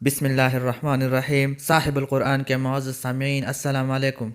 بسم اللہ الرحمن الرحیم۔ صاحب القرآن کے معزز سامعین، السلام علیکم۔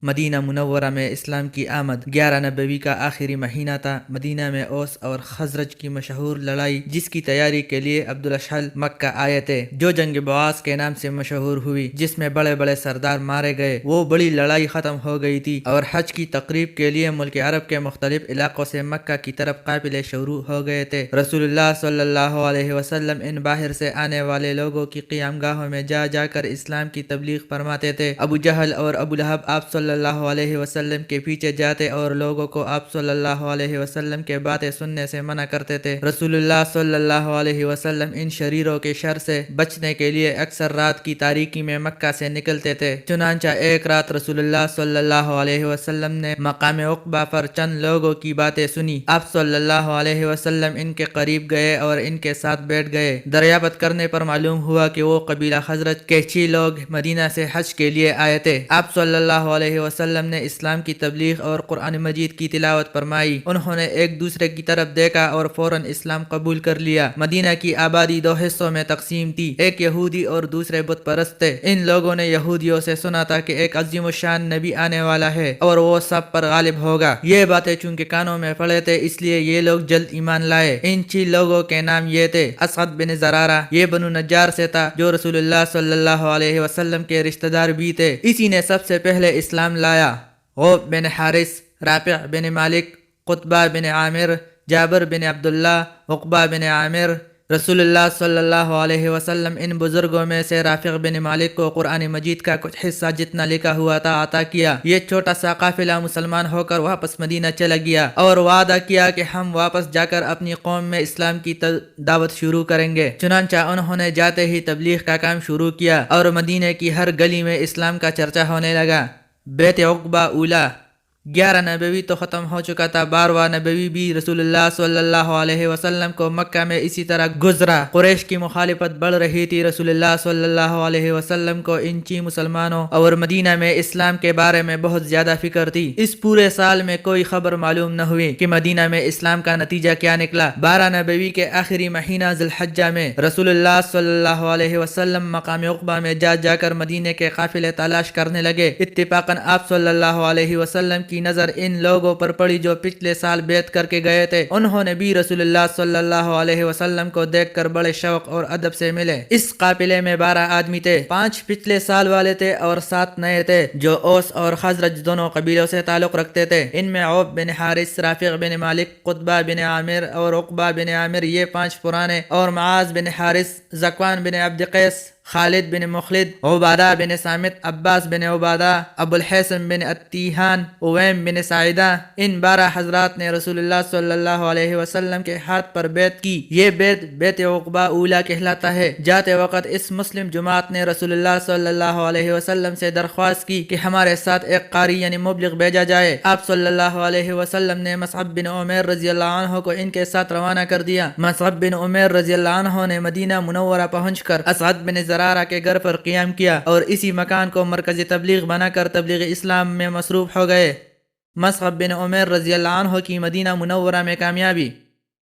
مدینہ منورہ میں اسلام کی آمد 11 نبوی کا آخری مہینہ تھا۔ مدینہ میں اوس اور خزرج کی مشہور لڑائی، جس کی تیاری کے لیے عبدالاشحل مکہ آئے تھے، جو جنگ بعاث کے نام سے مشہور ہوئی، جس میں بڑے بڑے سردار مارے گئے۔ وہ بڑی لڑائی ختم ہو گئی تھی اور حج کی تقریب کے لیے ملک عرب کے مختلف علاقوں سے مکہ کی طرف قافلے شروع ہو گئے تھے۔ رسول اللہ صلی اللہ علیہ وسلم ان باہر سے آنے والے لوگوں کی قیام گاہوں میں جا جا کر اسلام کی تبلیغ فرماتے تھے۔ ابو جہل اور ابو لہب آپ صلی اللہ علیہ وسلم کے پیچھے جاتے اور لوگوں کو آپ صلی اللہ علیہ وسلم کے باتیں سننے سے منع کرتے تھے۔ رسول اللہ صلی اللہ علیہ وسلم ان شریروں کے شر سے بچنے کے لیے اکثر رات کی تاریکی میں مکہ سے نکلتے تھے۔ چنانچہ ایک رات رسول اللہ صلی اللہ علیہ وسلم نے مقام عقبہ پر چند لوگوں کی باتیں سنی۔ آپ صلی اللہ علیہ وسلم ان کے قریب گئے اور ان کے ساتھ بیٹھ گئے۔ دریافت کرنے پر معلوم ہوا کہ وہ قبیلہ خزرج کے 6 لوگ مدینہ سے حج کے لیے آئے تھے۔ آپ صلی اللہ علیہ وسلم نے اسلام کی تبلیغ اور قرآن مجید کی تلاوت فرمائی۔ انہوں نے ایک دوسرے کی طرف دیکھا اور فوراً اسلام قبول کر لیا۔ مدینہ کی آبادی 2 حصوں میں تقسیم تھی، ایک یہودی اور دوسرے بت پرست تھے۔ ان لوگوں نے یہودیوں سے سنا تھا کہ ایک عظیم الشان نبی آنے والا ہے اور وہ سب پر غالب ہوگا۔ یہ باتیں چونکہ کانوں میں پڑے تھے، اس لیے یہ لوگ جلد ایمان لائے۔ ان 6 لوگوں کے نام یہ تھے: اسعد بن زرارہ، یہ بنو نجار سے تھا، جو رسول اللہ صلی اللہ علیہ وسلم کے رشتہ دار بھی تھے۔ اسی نے سب سے پہلے اسلام لایا۔ غوب بن حارث، رافع بن مالک، قطبہ بن عامر، جابر بن عبداللہ، عقبہ بن عامر۔ رسول اللہ صلی اللہ علیہ وسلم ان بزرگوں میں سے رافع بن مالک کو قرآن مجید کا کچھ حصہ جتنا لکھا ہوا تھا عطا کیا۔ یہ چھوٹا سا قافلہ مسلمان ہو کر واپس مدینہ چلا گیا اور وعدہ کیا کہ ہم واپس جا کر اپنی قوم میں اسلام کی دعوت شروع کریں گے۔ چنانچہ انہوں نے جاتے ہی تبلیغ کا کام شروع کیا اور مدینہ کی ہر گلی میں اسلام کا چرچا ہونے لگا۔ بیت عقبہ اولا، 11 نبوی تو ختم ہو چکا تھا، 12واں نبوی بھی رسول اللہ صلی اللہ علیہ وسلم کو مکہ میں اسی طرح گزرا۔ قریش کی مخالفت بڑھ رہی تھی۔ رسول اللہ صلی اللہ علیہ وسلم کو ان 6 مسلمانوں اور مدینہ میں اسلام کے بارے میں بہت زیادہ فکر تھی۔ اس پورے سال میں کوئی خبر معلوم نہ ہوئی کہ مدینہ میں اسلام کا نتیجہ کیا نکلا۔ 12 نبوی کے آخری مہینہ ذی الحجہ میں رسول اللہ صلی اللہ علیہ وسلم مقام عقبہ میں جا جا کر مدینہ کے قافلے تلاش کرنے لگے۔ اتفاقاً آپ صلی اللہ علیہ وسلم کی نظر ان لوگوں پر پڑی جو پچھلے سال بیعت کر کے گئے تھے۔ انہوں نے بھی رسول اللہ صلی اللہ علیہ وسلم کو دیکھ کر بڑے شوق اور ادب سے ملے۔ اس قافلے میں 12 آدمی تھے، 5 پچھلے سال والے تھے اور 7 نئے تھے، جو اوس اور خزرج دونوں قبیلوں سے تعلق رکھتے تھے۔ ان میں عوف بن حارث، رافع بن مالک، قطبہ بن عامر اور عقبہ بن عامر، یہ 5 پرانے، اور معاذ بن حارث، ذکوان بن عبد قیس، خالد بن مخلد، عبادہ بن سامت، عباس بن عبادہ، ابو الحسن بن اتیہان، اویم بن سعیدہ، ان 12 حضرات نے رسول اللہ صلی اللہ علیہ وسلم کے ہاتھ پر بیعت کی۔ یہ بیعت بیعت عقبہ اولا کہلاتا ہے۔ جاتے وقت اس مسلم جماعت نے رسول اللہ صلی اللہ علیہ وسلم سے درخواست کی کہ ہمارے ساتھ ایک قاری یعنی مبلغ بھیجا جائے۔ آپ صلی اللہ علیہ وسلم نے مصعب بن عمیر رضی اللہ عنہ کو ان کے ساتھ روانہ کر دیا۔ مصعب بن عمیر رضی اللہ عنہ نے مدینہ منورہ پہنچ کر اسعد بن زرارہ کے گھر پر قیام کیا اور اسی مکان کو مرکز تبلیغ بنا کر تبلیغ اسلام میں مصروف ہو گئے۔ مصعب بن عمیر رضی اللہ عنہ کی مدینہ منورہ میں کامیابی۔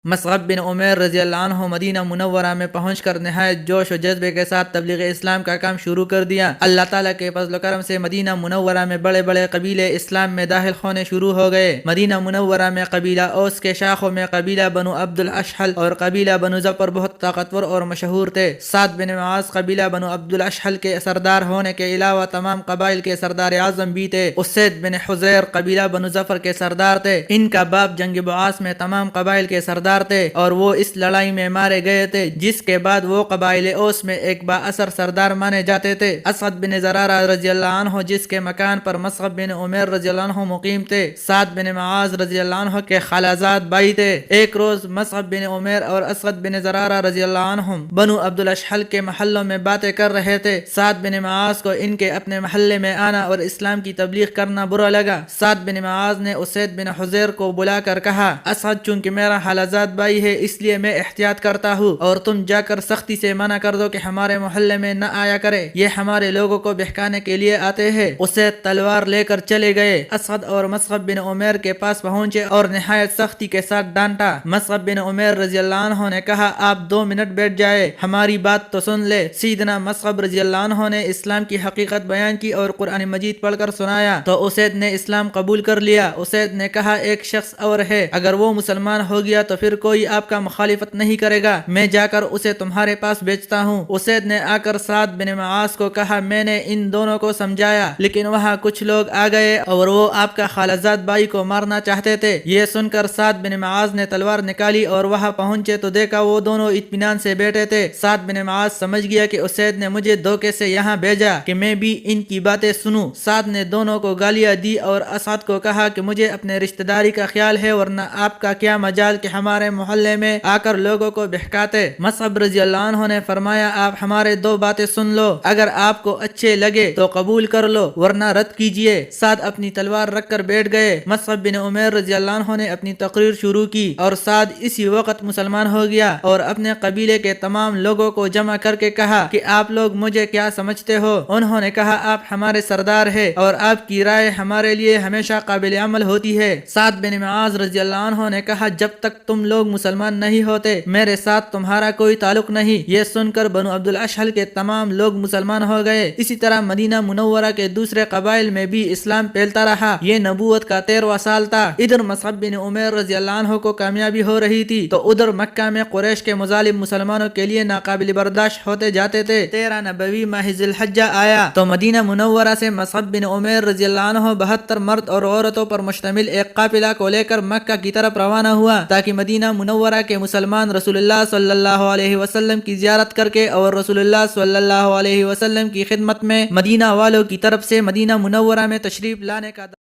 مصعب بن عمیر رضی اللہ عنہ مدینہ منورہ میں پہنچ کر نہایت جوش و جذبے کے ساتھ تبلیغ اسلام کا کام شروع کر دیا۔ اللہ تعالیٰ کے فضل و کرم سے مدینہ منورہ میں بڑے بڑے قبیلے اسلام میں داخل ہونے شروع ہو گئے۔ مدینہ منورہ میں قبیلہ اوس کے شاخوں میں قبیلہ بنو عبد الاشحل اور قبیلہ بنو ظفر بہت طاقتور اور مشہور تھے۔ سعد بن معاذ قبیلہ بنو عبد الاشحل کے سردار ہونے کے علاوہ تمام قبائل کے سردار اعظم بھی تھے۔ اسید بن حضیر قبیلہ بنو ظفر کے سردار تھے۔ ان کا باپ جنگ بعاث میں تمام قبائل کے سردار تھے اور وہ اس لڑائی میں مارے گئے تھے، جس کے بعد وہ قبائل اوس میں ایک با اثر سردار مانے جاتے تھے۔ اسعد بن زرارہ رضی اللہ عنہ، جس کے مکان پر مصعب بن عمیر رضی اللہ عنہ مقیم تھے، سعد بن معاذ رضی اللہ عنہ کے خالازاد بھائی تھے۔ ایک روز مصعب بن عمیر اور اسعد بن زرارہ رضی اللہ عنہ بنو عبد الاشحل کے محلوں میں باتیں کر رہے تھے۔ سعد بن معاذ کو ان کے اپنے محلے میں آنا اور اسلام کی تبلیغ کرنا برا لگا۔ سعد بن معاذ نے اسید بن حضیر کو بلا کر کہا: اسعد چونکہ میرا خالازاد خالزاد بھائی ہے، اس لیے میں احتیاط کرتا ہوں، اور تم جا کر سختی سے منع کر دو کہ ہمارے محلے میں نہ آیا کرے، یہ ہمارے لوگوں کو بہکانے کے لیے آتے ہیں۔ اسید تلوار لے کر چلے گئے۔ اسعد اور مصعب بن عمیر کے پاس پہنچے اور نہایت سختی کے ساتھ ڈانٹا۔ مصعب بن عمیر رضی اللہ عنہ نے کہا، آپ 2 منٹ بیٹھ جائے، ہماری بات تو سن لے۔ سیدنا مصعب رضی اللہ عنہ نے اسلام کی حقیقت بیان کی اور قرآن مجید پڑھ کر سنایا تو اسید نے اسلام قبول کر لیا۔ اسید نے کہا، ایک شخص اور ہے، اگر وہ مسلمان ہو گیا تو پھر کوئی آپ کا مخالفت نہیں کرے گا، میں جا کر اسے تمہارے پاس بیچتا ہوں۔ اسید نے آ کر سعد بن معاذ کو کہا، میں نے ان دونوں کو سمجھایا، لیکن وہاں کچھ لوگ آ گئے اور وہ آپ کا خالزاد بھائی کو مارنا چاہتے تھے۔ یہ سن کر سعد بن معاذ نے تلوار نکالی اور وہاں پہنچے تو دیکھا وہ دونوں اطمینان سے بیٹھے تھے۔ سعد بن معاذ سمجھ گیا کہ اسید نے مجھے دھوکے سے یہاں بھیجا کہ میں بھی ان کی باتیں سنوں۔ سعد نے دونوں کو گالیاں دی اور اسعد کو کہا کہ مجھے اپنے رشتہ داری کا خیال ہے، ورنہ آپ کا کیا مجال کہ ہمارے محلے میں آ کر لوگوں کو بہکاتے۔ مصعب رضی اللہ عنہ نے فرمایا، آپ ہمارے 2 باتیں سن لو، اگر آپ کو اچھے لگے تو قبول کر لو ورنہ رد کیجئے۔ سعد اپنی تلوار رکھ کر بیٹھ گئے۔ مصعب بن عمیر رضی اللہ عنہ نے اپنی تقریر شروع کی اور سعد اسی وقت مسلمان ہو گیا اور اپنے قبیلے کے تمام لوگوں کو جمع کر کے کہا کہ آپ لوگ مجھے کیا سمجھتے ہو؟ انہوں نے کہا، آپ ہمارے سردار ہیں اور آپ کی رائے ہمارے لیے ہمیشہ قابل عمل ہوتی ہے۔ سعد بن معاذ رضی اللہ عنہ نے کہا، جب تک تم لوگ مسلمان نہیں ہوتے میرے ساتھ تمہارا کوئی تعلق نہیں۔ یہ سن کر بنو عبد الاشحل کے تمام لوگ مسلمان ہو گئے۔ اسی طرح مدینہ منورہ کے دوسرے قبائل میں بھی اسلام پھیلتا رہا۔ یہ نبوت کا 13واں سال تھا۔ ادھر مصعب بن عمیر رضی اللہ عنہ کو کامیابی ہو رہی تھی تو ادھر مکہ میں قریش کے مظالم مسلمانوں کے لیے ناقابل برداشت ہوتے جاتے تھے۔ 13 نبوی ماہ ذی الحجہ آیا تو مدینہ منورہ سے مصعب بن عمیر رضی اللہ عنہ 72 مرد اور عورتوں پر مشتمل ایک قافلہ کو لے کر مکہ کی طرف روانہ ہوا تاکہ مدینہ منورہ کے مسلمان رسول اللہ صلی اللہ علیہ وسلم کی زیارت کر کے اور رسول اللہ صلی اللہ علیہ وسلم کی خدمت میں مدینہ والوں کی طرف سے مدینہ منورہ میں تشریف لانے کا